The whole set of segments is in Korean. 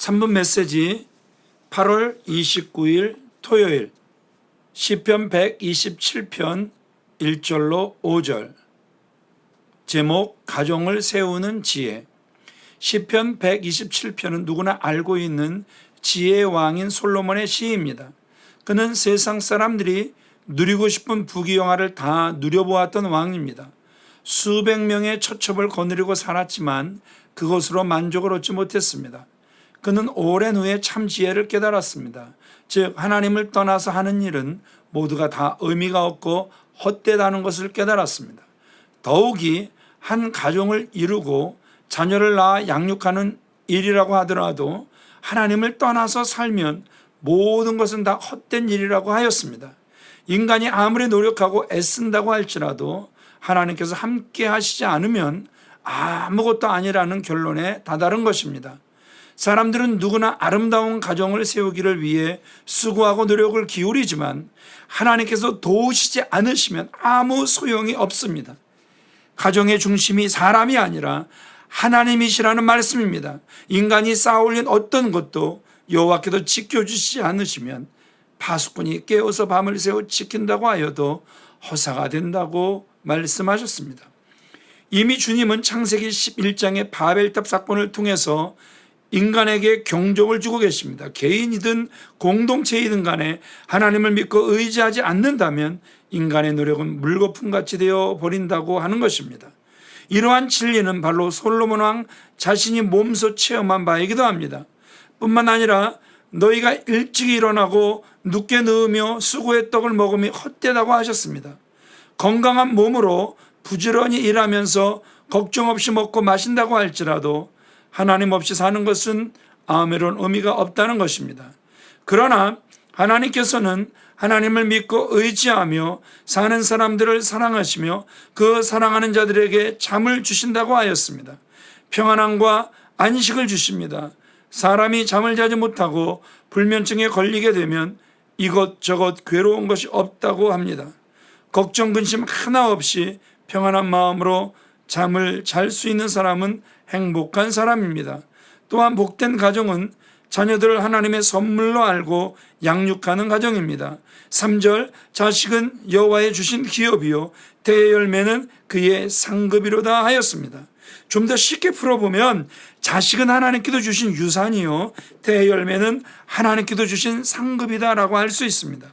3분 메시지 8월 29일 토요일 시편 127편 1절로 5절. 제목 가정을 세우는 지혜. 시편 127편은 누구나 알고 있는 지혜의 왕인 솔로몬의 시입니다. 그는 세상 사람들이 누리고 싶은 부귀영화를 다 누려보았던 왕입니다. 수백 명의 처첩을 거느리고 살았지만 그것으로 만족을 얻지 못했습니다. 그는 오랜 후에 참 지혜를 깨달았습니다. 즉 하나님을 떠나서 하는 일은 모두가 다 의미가 없고 헛되다는 것을 깨달았습니다. 더욱이 한 가정을 이루고 자녀를 낳아 양육하는 일이라고 하더라도 하나님을 떠나서 살면 모든 것은 다 헛된 일이라고 하였습니다. 인간이 아무리 노력하고 애쓴다고 할지라도 하나님께서 함께 하시지 않으면 아무것도 아니라는 결론에 다다른 것입니다. 사람들은 누구나 아름다운 가정을 세우기를 위해 수고하고 노력을 기울이지만 하나님께서 도우시지 않으시면 아무 소용이 없습니다. 가정의 중심이 사람이 아니라 하나님이시라는 말씀입니다. 인간이 쌓아올린 어떤 것도 여호와께서 지켜주시지 않으시면 파수꾼이 깨어서 밤을 새워 지킨다고 하여도 허사가 된다고 말씀하셨습니다. 이미 주님은 창세기 11장의 바벨탑 사건을 통해서 인간에게 경종을 주고 계십니다. 개인이든 공동체이든 간에 하나님을 믿고 의지하지 않는다면 인간의 노력은 물거품같이 되어 버린다고 하는 것입니다. 이러한 진리는 바로 솔로몬 왕 자신이 몸소 체험한 바이기도 합니다. 뿐만 아니라 너희가 일찍 일어나고 늦게 누우며 수고의 떡을 먹음이 헛되다고 하셨습니다. 건강한 몸으로 부지런히 일하면서 걱정 없이 먹고 마신다고 할지라도 하나님 없이 사는 것은 아무런 의미가 없다는 것입니다. 그러나 하나님께서는 하나님을 믿고 의지하며 사는 사람들을 사랑하시며 그 사랑하는 자들에게 잠을 주신다고 하였습니다. 평안함과 안식을 주십니다. 사람이 잠을 자지 못하고 불면증에 걸리게 되면 이것저것 괴로운 것이 없다고 합니다. 걱정 근심 하나 없이 평안한 마음으로 잠을 잘 수 있는 사람은 행복한 사람입니다. 또한 복된 가정은 자녀들을 하나님의 선물로 알고 양육하는 가정입니다. 3절 자식은 여호와의 주신 기업이요 대의 열매는 그의 상급이로다 하였습니다. 좀 더 쉽게 풀어보면 자식은 하나님께서 주신 유산이요 대의 열매는 하나님께서 주신 상급이다라고 할 수 있습니다.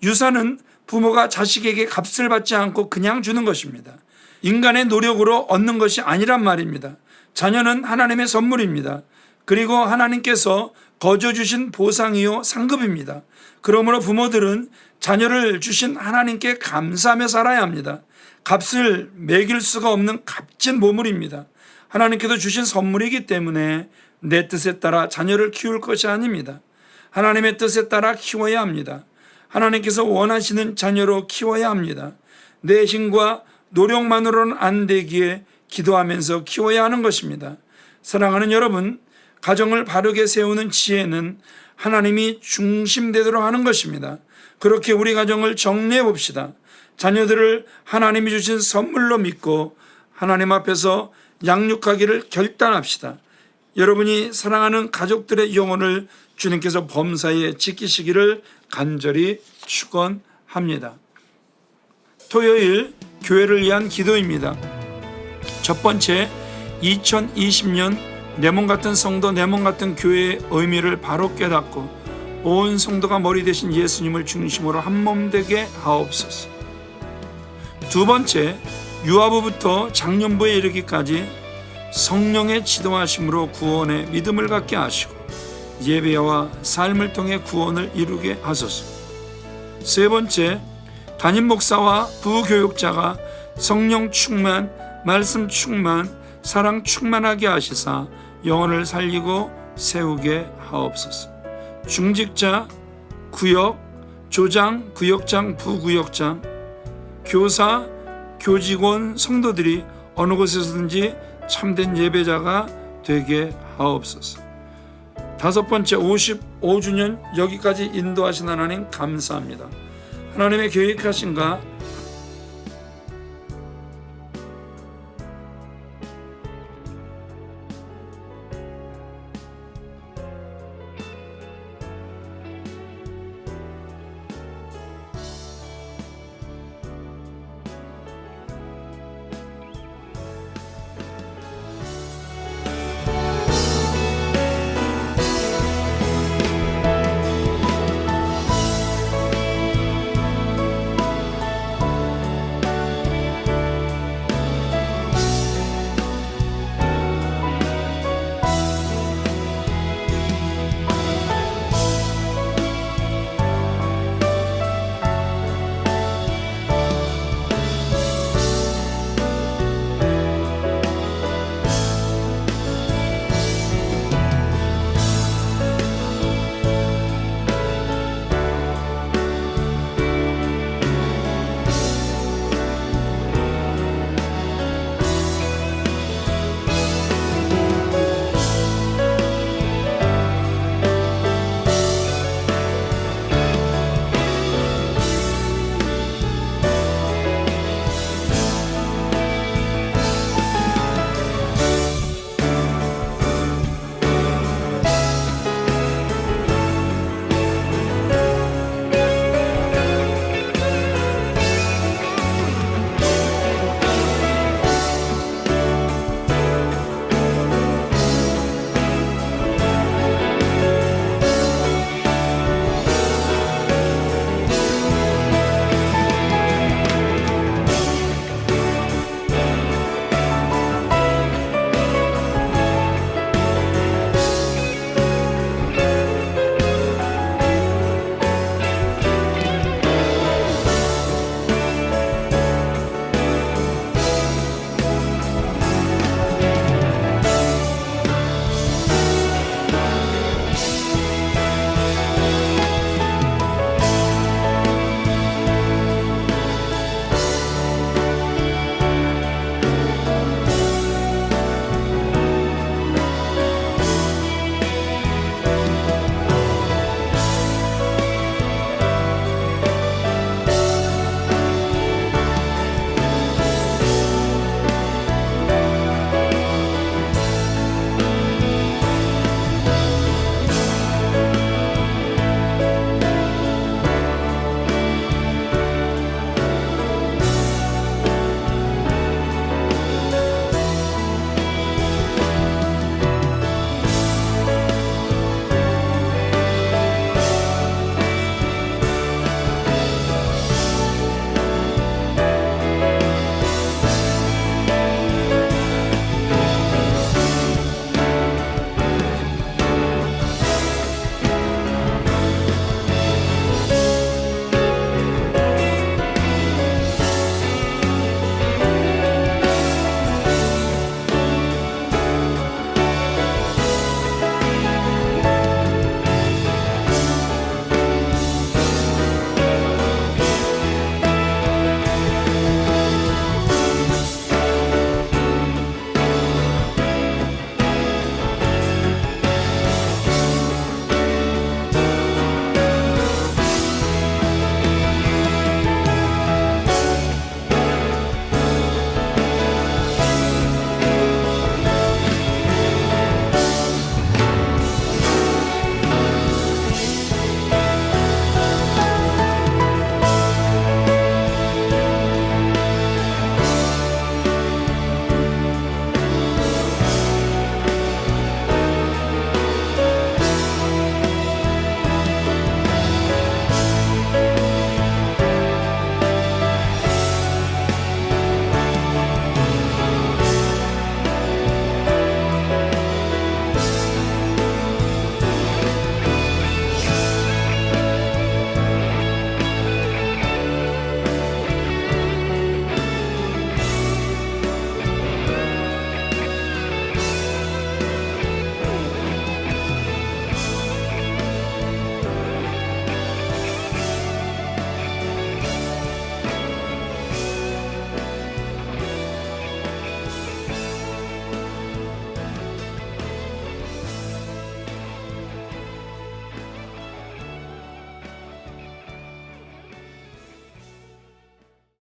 유산은 부모가 자식에게 값을 받지 않고 그냥 주는 것입니다. 인간의 노력으로 얻는 것이 아니란 말입니다. 자녀는 하나님의 선물입니다. 그리고 하나님께서 거저 주신 보상이요 상급입니다. 그러므로 부모들은 자녀를 주신 하나님께 감사하며 살아야 합니다. 값을 매길 수가 없는 값진 보물입니다. 하나님께서 주신 선물이기 때문에 내 뜻에 따라 자녀를 키울 것이 아닙니다. 하나님의 뜻에 따라 키워야 합니다. 하나님께서 원하시는 자녀로 키워야 합니다. 내 힘과 노력만으로는 안 되기에 기도하면서 키워야 하는 것입니다. 사랑하는 여러분, 가정을 바르게 세우는 지혜는 하나님이 중심되도록 하는 것입니다. 그렇게 우리 가정을 정리해 봅시다. 자녀들을 하나님이 주신 선물로 믿고 하나님 앞에서 양육하기를 결단합시다. 여러분이 사랑하는 가족들의 영혼을 주님께서 범사에 지키시기를 간절히 축원합니다. 토요일 교회를 위한 기도입니다. 첫 번째, 2020년 내 몸 같은 성도, 내 몸 같은 교회의 의미를 바로 깨닫고 온 성도가 머리 되신 예수님을 중심으로 한 몸 되게 하옵소서. 두 번째, 유아부부터 장년부에 이르기까지 성령의 지도하심으로 구원의 믿음을 갖게 하시고 예배와 삶을 통해 구원을 이루게 하소서. 세 번째, 담임 목사와 부교육자가 성령 충만, 말씀 충만, 사랑 충만하게 하시사 영혼을 살리고 세우게 하옵소서. 중직자, 구역, 조장, 구역장, 부구역장, 교사, 교직원, 성도들이 어느 곳에서든지 참된 예배자가 되게 하옵소서. 다섯 번째, 55주년 여기까지 인도하신 하나님 감사합니다. 하나님의 계획하신가